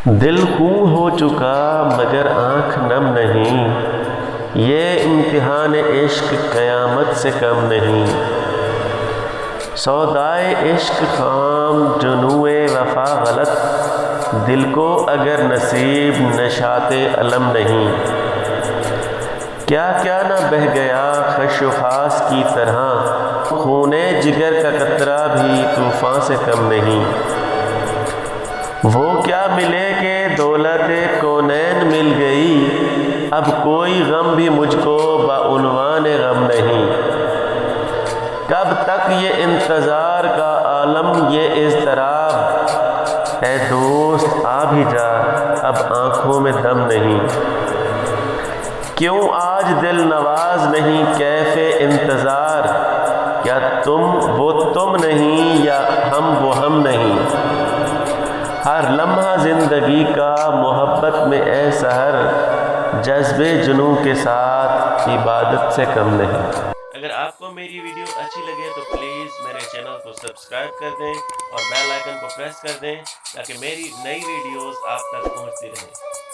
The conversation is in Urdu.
دل خوں ہو چکا مگر آنکھ نم نہیں، یہ امتحان عشق قیامت سے کم نہیں۔ سودائے عشق خام جنوئے وفا غلط، دل کو اگر نصیب نشاط علم نہیں۔ کیا کیا نہ بہہ گیا خش و خاص کی طرح، خون جگر کا قطرہ بھی طوفان سے کم نہیں۔ وہ کیا ملے کہ دولت کونین مل گئی، اب کوئی غم بھی مجھ کو بعنوان غم نہیں۔ کب تک یہ انتظار کا عالم یہ اضطراب، اے دوست آ بھی جا اب آنکھوں میں دم نہیں۔ کیوں آج دل نواز نہیں کیف انتظار، کیا تم وہ تم نہیں یا ہم وہ ہم نہیں۔ ہر لمحہ زندگی کا محبت میں اے سحر، جذبے جنوں کے ساتھ عبادت سے کم نہیں۔ اگر آپ کو میری ویڈیو اچھی لگے تو پلیز میرے چینل کو سبسکرائب کر دیں اور بیل آئیکن کو پریس کر دیں تاکہ میری نئی ویڈیوز آپ تک پہنچتی رہیں۔